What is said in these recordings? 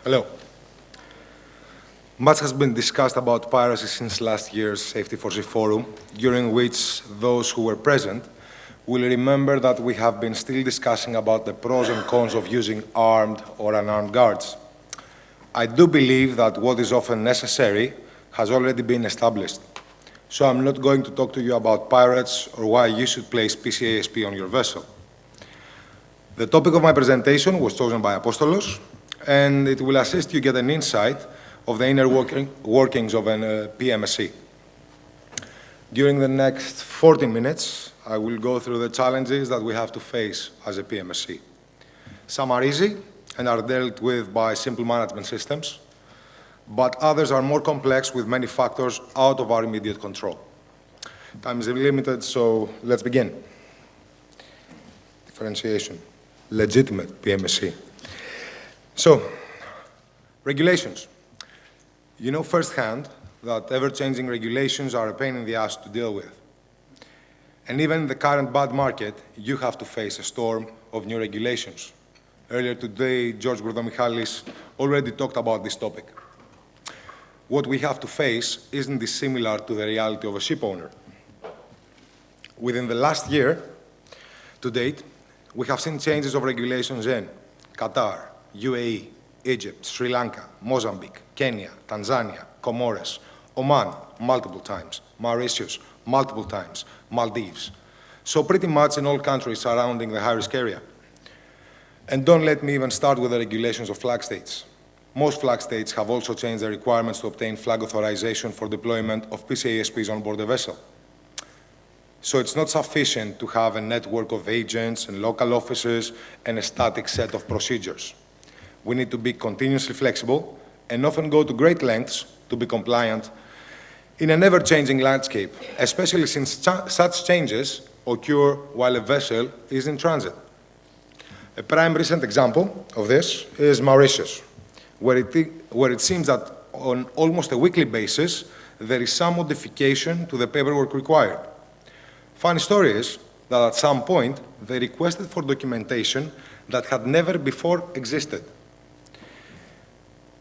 Hello. Much has been discussed about piracy since last year's Safety4Sea Forum, during which those who were present will remember that we have been still discussing about the pros and cons of using armed or unarmed guards. I do believe that what is often necessary has already been established. So I'm not going to talk to you about pirates or why you should place PCASP on your vessel. The topic of my presentation was chosen by Apostolos, and it will assist you get an insight of the inner workings of an PMSE. During the next 40 minutes, I will go through the challenges that we have to face as a PMSE. Some are easy and are dealt with by simple management systems, but others are more complex with many factors out of our immediate control. Time is limited, so let's begin. Differentiation. Legitimate PMSE. So, regulations. You know firsthand that ever-changing regulations are a pain in the ass to deal with. And even in the current bad market, you have to face a storm of new regulations. Earlier today, George Gurdomichalis already talked about this topic. What we have to face isn't dissimilar to the reality of a ship owner. Within the last year, to date, we have seen changes of regulations in Qatar, UAE, Egypt, Sri Lanka, Mozambique, Kenya, Tanzania, Comoros, Oman, multiple times, Mauritius, multiple times, Maldives. So pretty much in all countries surrounding the high-risk area. And don't let me even start with the regulations of flag states. Most flag states have also changed the requirements to obtain flag authorization for deployment of PCASPs on board the vessel. So it's not sufficient to have a network of agents and local officers and a static set of procedures. We need to be continuously flexible and often go to great lengths to be compliant in an ever-changing landscape, especially since such changes occur while a vessel is in transit. A prime recent example of this is Mauritius, where it seems that on almost a weekly basis, there is some modification to the paperwork required. Funny story is that at some point, they requested for documentation that had never before existed.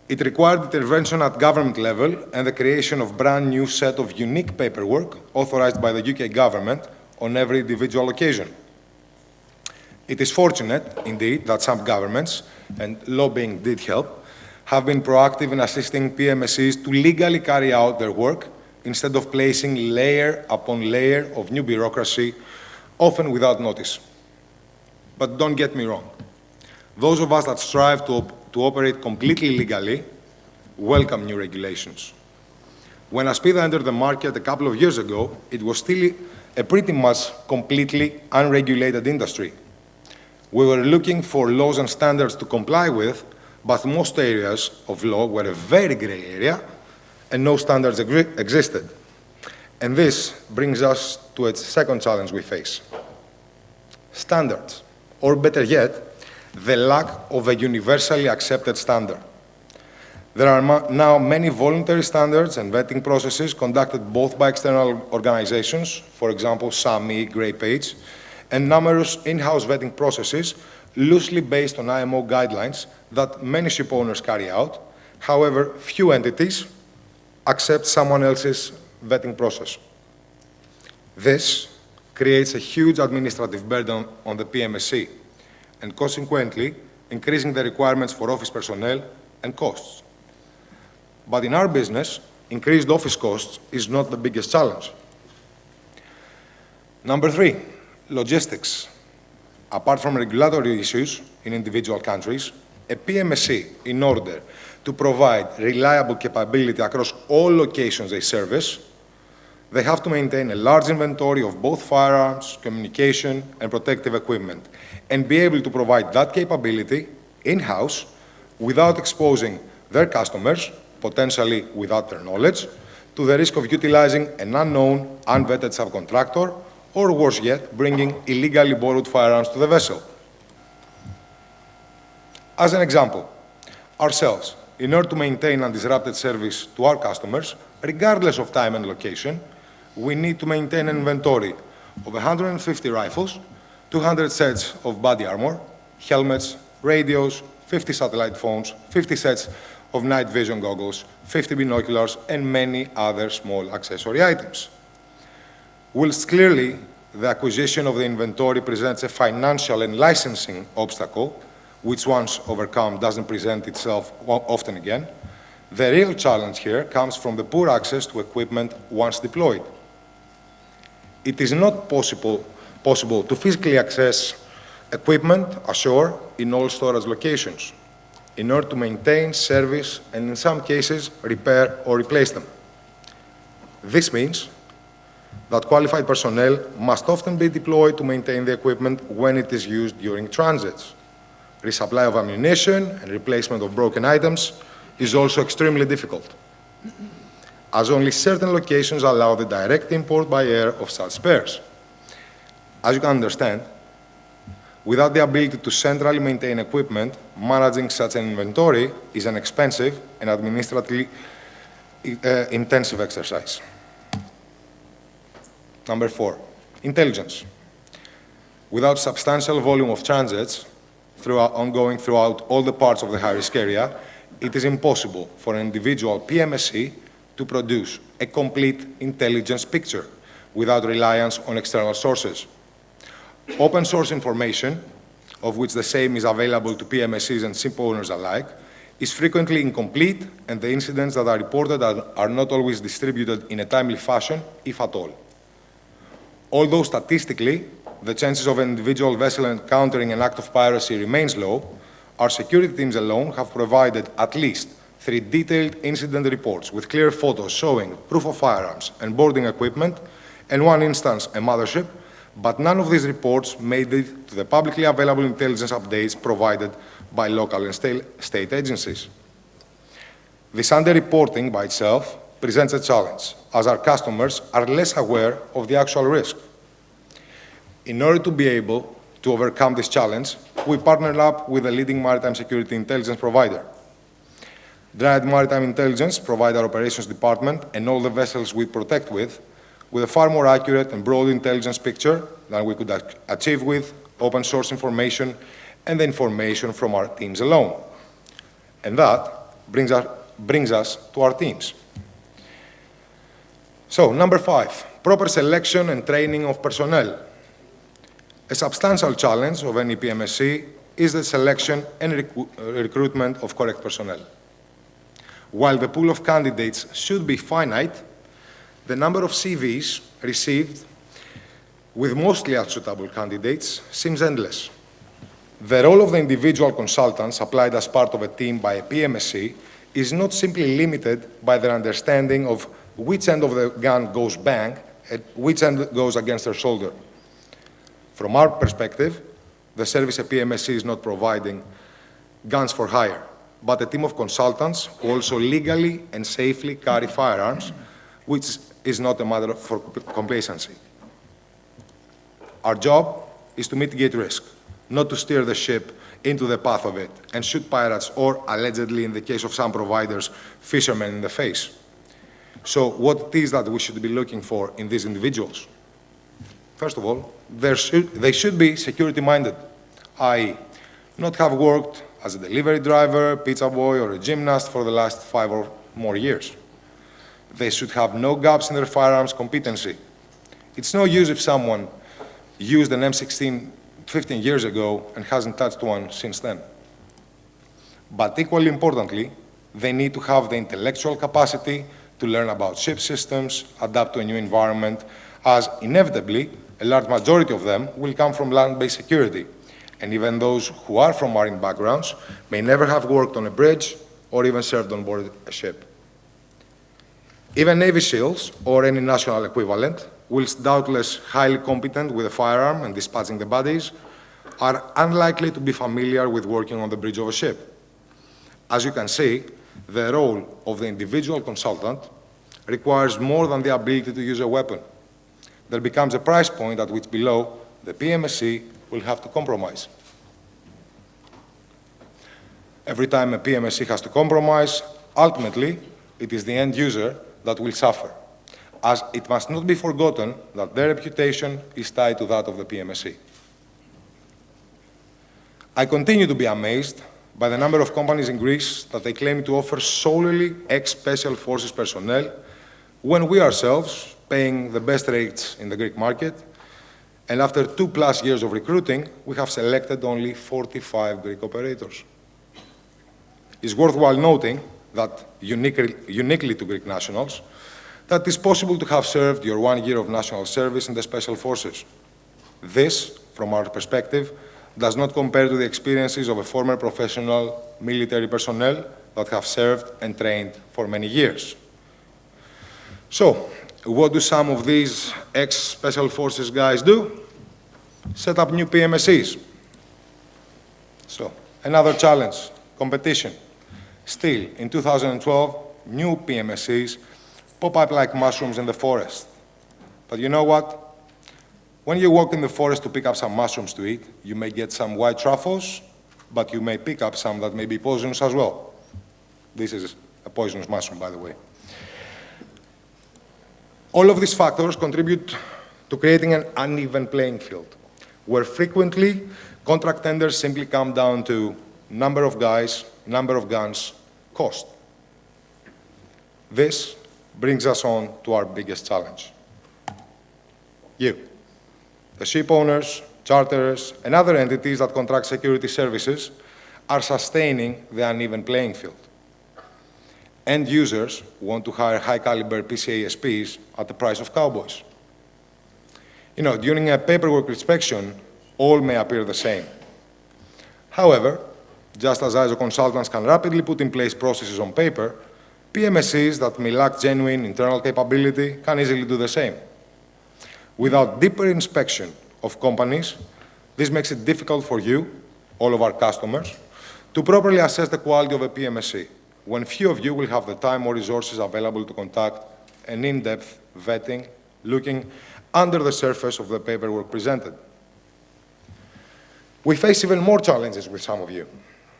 It required intervention at government level and the creation of a brand new set of unique paperwork authorized by the UK government on every individual occasion. It is fortunate, indeed, that some governments, and lobbying did help, have been proactive in assisting PMSEs to legally carry out their work instead of placing layer upon layer of new bureaucracy, often without notice. But don't get me wrong. Those of us that strive to operate completely legally welcome new regulations. When Aspida entered the market a couple of years ago, it was still a pretty much completely unregulated industry. We were looking for laws and standards to comply with, but most areas of law were a very gray area and no standards existed. And this brings us to its second challenge we face. Standards, or better yet, the lack of a universally accepted standard. There are now many voluntary standards and vetting processes conducted both by external organizations, for example, SAMI, Grey Page, and numerous in-house vetting processes loosely based on IMO guidelines that many ship owners carry out. However, few entities accept someone else's vetting process. This creates a huge administrative burden on the PMSE, and consequently, increasing the requirements for office personnel and costs. But in our business, increased office costs is not the biggest challenge. Number 3, logistics. Apart from regulatory issues in individual countries, a PMSE, in order to provide reliable capability across all locations they service, they have to maintain a large inventory of both firearms, communication, and protective equipment, and be able to provide that capability in-house without exposing their customers, potentially without their knowledge, to the risk of utilizing an unknown, unvetted subcontractor, or worse yet, bringing illegally borrowed firearms to the vessel. As an example, ourselves, in order to maintain undisrupted service to our customers, regardless of time and location, we need to maintain an inventory of 150 rifles, 200 sets of body armor, helmets, radios, 50 satellite phones, 50 sets of night vision goggles, 50 binoculars, and many other small accessory items. Whilst clearly the acquisition of the inventory presents a financial and licensing obstacle, which once overcome doesn't present itself often again, the real challenge here comes from the poor access to equipment once deployed. It is not possible to physically access equipment ashore in all storage locations in order to maintain, service, and in some cases, repair or replace them. This means that qualified personnel must often be deployed to maintain the equipment when it is used during transits. Resupply of ammunition and replacement of broken items is also extremely difficult, as only certain locations allow the direct import by air of such spares. As you can understand, without the ability to centrally maintain equipment, managing such an inventory is an expensive and administratively intensive exercise. Number 4, intelligence. Without substantial volume of transits ongoing throughout all the parts of the high-risk area, it is impossible for an individual PMSE to produce a complete intelligence picture without reliance on external sources. Open source information, of which the same is available to PMSEs and ship owners alike, is frequently incomplete, and the incidents that are reported are not always distributed in a timely fashion, if at all. Although statistically, the chances of an individual vessel encountering an act of piracy remains low, our security teams alone have provided at least 3 detailed incident reports with clear photos showing proof of firearms and boarding equipment, and 1 instance, a mothership, but none of these reports made it to the publicly available intelligence updates provided by local and state agencies. This underreporting by itself presents a challenge, as our customers are less aware of the actual risk. In order to be able to overcome this challenge, we partnered up with a leading maritime security intelligence provider. Dryad Maritime Intelligence provide our operations department and all the vessels we protect with a far more accurate and broad intelligence picture than we could achieve with open source information and the information from our teams alone. And that brings us to our teams. So, number 5, proper selection and training of personnel. A substantial challenge of any PMSE is the selection and recruitment of correct personnel. While the pool of candidates should be finite, the number of CVs received with mostly unsuitable candidates seems endless. The role of the individual consultants applied as part of a team by a PMSE is not simply limited by their understanding of which end of the gun goes bang and which end goes against their shoulder. From our perspective, the service a PMSE is not providing guns for hire, but a team of consultants who also legally and safely carry firearms, which is not a matter for complacency. Our job is to mitigate risk, not to steer the ship into the path of it and shoot pirates or, allegedly in the case of some providers, fishermen in the face. So what it is that we should be looking for in these individuals? First of all, they should be security-minded, i.e., not have worked as a delivery driver, pizza boy, or a gymnast for the last 5 or more years. They should have no gaps in their firearms competency. It's no use if someone used an M16 15 years ago and hasn't touched one since then. But equally importantly, they need to have the intellectual capacity to learn about ship systems, adapt to a new environment, as inevitably, a large majority of them will come from land-based security. And even those who are from marine backgrounds may never have worked on a bridge or even served on board a ship. Even Navy SEALs, or any national equivalent, whilst doubtless highly competent with a firearm and dispatching the bodies, are unlikely to be familiar with working on the bridge of a ship. As you can see, the role of the individual consultant requires more than the ability to use a weapon. There becomes a price point at which below the PMSE will have to compromise. Every time a PMSE has to compromise, ultimately, it is the end user that will suffer, as it must not be forgotten that their reputation is tied to that of the PMSE. I continue to be amazed by the number of companies in Greece that they claim to offer solely ex-special forces personnel, when we ourselves, paying the best rates in the Greek market, and after 2+ years of recruiting, we have selected only 45 Greek operators. It's worthwhile noting that, uniquely to Greek nationals, that it's possible to have served your 1 year of national service in the special forces. This, from our perspective, does not compare to the experiences of a former professional military personnel that have served and trained for many years. So, what do some of these ex-special forces guys do? Set up new PMSEs. So, another challenge, competition. Still, in 2012, new PMSEs pop up like mushrooms in the forest. But you know what? When you walk in the forest to pick up some mushrooms to eat, you may get some white truffles, but you may pick up some that may be poisonous as well. This is a poisonous mushroom, by the way. All of these factors contribute to creating an uneven playing field, where frequently contract tenders simply come down to number of guys, number of guns, cost. This brings us on to our biggest challenge. You, the ship owners, charterers, and other entities that contract security services are sustaining the uneven playing field. End users want to hire high-caliber PCASPs at the price of cowboys. You know, during a paperwork inspection, all may appear the same. However, just as ISO consultants can rapidly put in place processes on paper, PMSEs that may lack genuine internal capability can easily do the same. Without deeper inspection of companies, this makes it difficult for you, all of our customers, to properly assess the quality of a PMSE, when few of you will have the time or resources available to conduct an in-depth vetting, looking under the surface of the paperwork presented. We face even more challenges with some of you.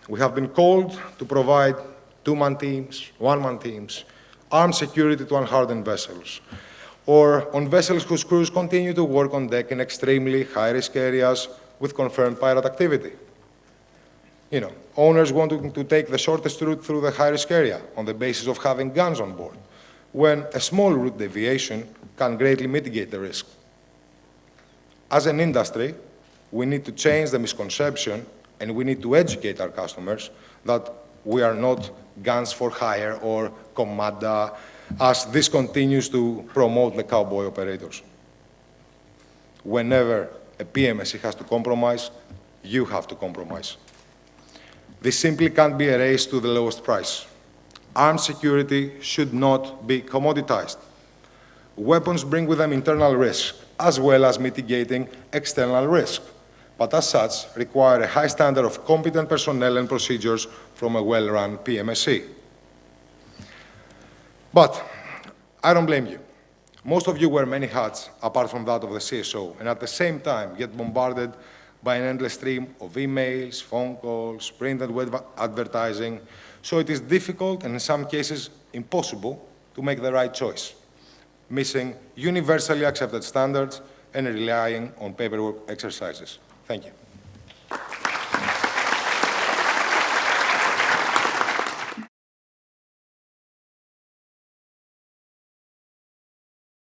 We have been called to provide 2-man teams, 1-man teams, armed security to unhardened vessels, or on vessels whose crews continue to work on deck in extremely high-risk areas with confirmed pirate activity. You know, owners want to take the shortest route through the high-risk area on the basis of having guns on board, when a small route deviation can greatly mitigate the risk. As an industry, we need to change the misconception and we need to educate our customers that we are not guns for hire or commanda, as this continues to promote the cowboy operators. Whenever a PMSE has to compromise, you have to compromise. This simply can't be a race to the lowest price. Armed security should not be commoditized. Weapons bring with them internal risk, as well as mitigating external risk, but as such require a high standard of competent personnel and procedures from a well-run PMSE. But I don't blame you. Most of you wear many hats apart from that of the CSO, and at the same time get bombarded by an endless stream of emails, phone calls, print and web advertising, so it is difficult and in some cases impossible to make the right choice, missing universally accepted standards and relying on paperwork exercises. Thank you.